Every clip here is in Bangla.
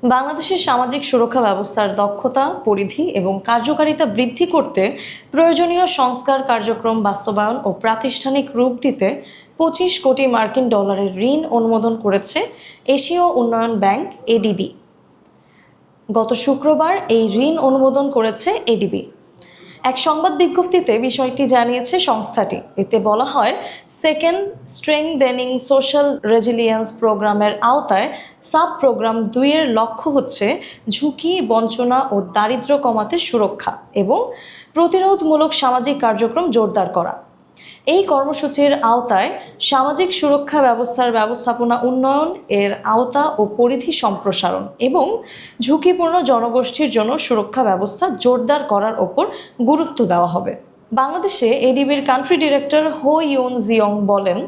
বাংলাদেশের সামাজিক সুরক্ষা ব্যবস্থার দক্ষতা, পরিধি এবং কার্যকারিতা বৃদ্ধি করতে প্রয়োজনীয় সংস্কার কার্যক্রম বাস্তবায়ন ও প্রাতিষ্ঠানিক রূপ দিতে 25 কোটি মার্কিন ডলারের ঋণ অনুমোদন করেছে এশীয় উন্নয়ন ব্যাংক এডিবি। গত শুক্রবার এই ঋণ অনুমোদন করেছে এডিবি। এক সংবাদ বিজ্ঞপ্তিতে বিষয়টি জানিয়েছে সংস্থাটি। এতে বলা হয়, সেকেন্ড স্ট্রেংথেনিং সোশ্যাল রেজিলিয়েন্স প্রোগ্রামের আওতায় সাব প্রোগ্রাম 2 এর লক্ষ্য হচ্ছে ঝুঁকি, বঞ্চনা ও দারিদ্র্য কমাতে সুরক্ষা এবং প্রতিরোধমূলক সামাজিক কার্যক্রম জোরদার করা। এই কর্মসূচির আওতায় সামাজিক সুরক্ষা ব্যবস্থার ব্যবস্থাপনা উন্নয়ন, এর আওতা ও পরিধি সম্প্রসারণ এবং ঝুঁকিপূর্ণ জনগোষ্ঠীর জন্য সুরক্ষা ব্যবস্থা জোরদার করার ওপর গুরুত্ব দেওয়া হবে। বাংলাদেশে এডিবির কান্ট্রি ডিরেক্টর হো ইউন জিয়ং বলেন,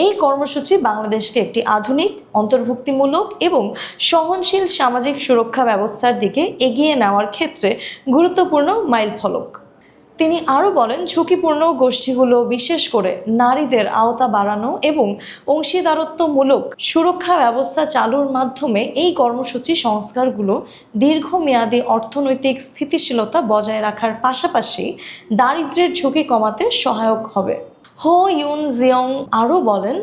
এই কর্মসূচি বাংলাদেশকে একটি আধুনিক, অন্তর্ভুক্তিমূলক এবং সহনশীল সামাজিক সুরক্ষা ব্যবস্থার দিকে এগিয়ে নেওয়ার ক্ষেত্রে গুরুত্বপূর্ণ মাইলফলক। তিনি আরও বলেন, ঝুঁকিপূর্ণ গোষ্ঠীগুলো, বিশেষ করে নারীদের আওতা বাড়ানো এবং অংশীদারত্বমূলক সুরক্ষা ব্যবস্থা চালুর মাধ্যমে এই কর্মসূচি সংস্কারগুলো দীর্ঘমেয়াদী অর্থনৈতিক স্থিতিশীলতা বজায় রাখার পাশাপাশি দারিদ্র্যের ঝুঁকি কমাতে সহায়ক হবে। হো ইউন জিয়ং আরও বলেন,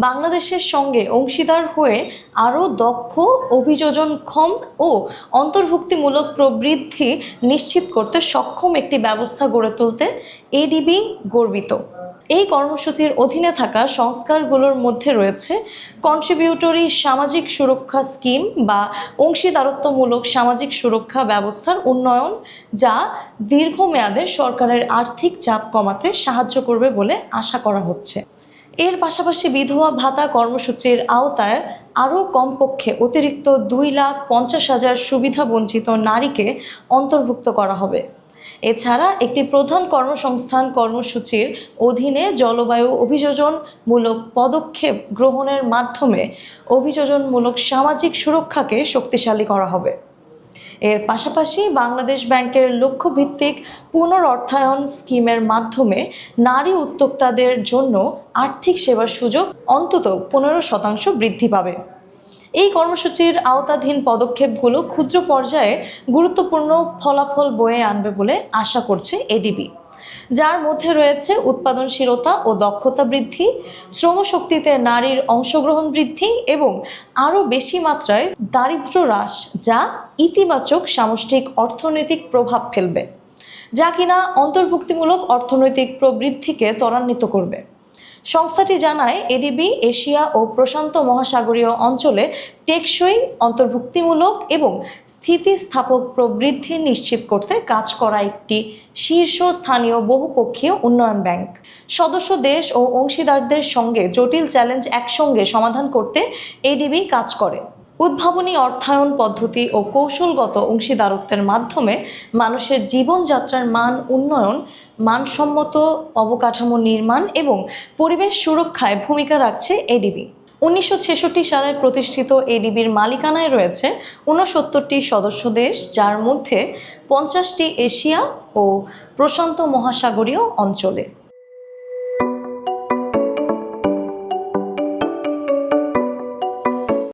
বাংলাদেশের সঙ্গে অংশীদার হয়ে আরও দক্ষ, অভিযোজনক্ষম ও অন্তর্ভুক্তিমূলক প্রবৃদ্ধি নিশ্চিত করতে সক্ষম একটি ব্যবস্থা গড়ে তুলতে এডিবি গর্বিত। এই কর্মসূচির অধীনে থাকা সংস্কারগুলোর মধ্যে রয়েছে কন্ট্রিবিউটরি সামাজিক সুরক্ষা স্কিম বা অংশীদারত্বমূলক সামাজিক সুরক্ষা ব্যবস্থার উন্নয়ন, যা দীর্ঘমেয়াদে সরকারের আর্থিক চাপ কমাতে সাহায্য করবে বলে আশা করা হচ্ছে। এর পাশাপাশি বিধবা ভাতা কর্মসূচির আওতায় আরও কমপক্ষে অতিরিক্ত 2,50,000 সুবিধাবঞ্চিত নারীকে অন্তর্ভুক্ত করা হবে। এছাড়া একটি প্রধান কর্মসংস্থান কর্মসূচির অধীনে জলবায়ু অভিযোজনমূলক পদক্ষেপ গ্রহণের মাধ্যমে অভিযোজনমূলক সামাজিক সুরক্ষাকে শক্তিশালী করা হবে। এর পাশাপাশি বাংলাদেশ ব্যাংকের লক্ষ্যভিত্তিক পুনরঅর্থায়ন স্কিমের মাধ্যমে নারী উদ্যোক্তাদের জন্য আর্থিক সেবার সুযোগ অন্তত 15% বৃদ্ধি পাবে। এই কর্মসূচির আওতাধীন পদক্ষেপগুলো ক্ষুদ্র পর্যায়ে গুরুত্বপূর্ণ ফলাফল বয়ে আনবে বলে আশা করছে এডিবি, যার মধ্যে রয়েছে উৎপাদনশীলতা ও দক্ষতা বৃদ্ধি, শ্রমশক্তিতে নারীর অংশগ্রহণ বৃদ্ধি এবং আরও বেশি মাত্রায় দারিদ্র্য হ্রাস, যা ইতিবাচক সামষ্টিক অর্থনৈতিক প্রভাব ফেলবে, যা কিনা অন্তর্ভুক্তিমূলক অর্থনৈতিক প্রবৃদ্ধিকে ত্বরান্বিত করবে। সংস্থাটি জানায়, এডিবি এশিয়া ও প্রশান্ত মহাসাগরীয় অঞ্চলে টেকসই, অন্তর্ভুক্তিমূলক এবং স্থিতিস্থাপক প্রবৃদ্ধি নিশ্চিত করতে কাজ করা একটি শীর্ষস্থানীয় বহুপক্ষীয় উন্নয়ন ব্যাংক। সদস্য দেশ ও অংশীদারদের সঙ্গে জটিল চ্যালেঞ্জ একসঙ্গে সমাধান করতে এডিবি কাজ করে। উদ্ভাবনী অর্থায়ন পদ্ধতি ও কৌশলগত অংশীদারত্বের মাধ্যমে মানুষের জীবনযাত্রার মান উন্নয়ন, মানসম্মত অবকাঠামো নির্মাণ এবং পরিবেশ সুরক্ষায় ভূমিকা রাখছে এডিবি। 1966 সালে প্রতিষ্ঠিত এডিবির মালিকানায় রয়েছে 69টি সদস্য দেশ, যার মধ্যে 50টি এশিয়া ও প্রশান্ত মহাসাগরীয় অঞ্চলে।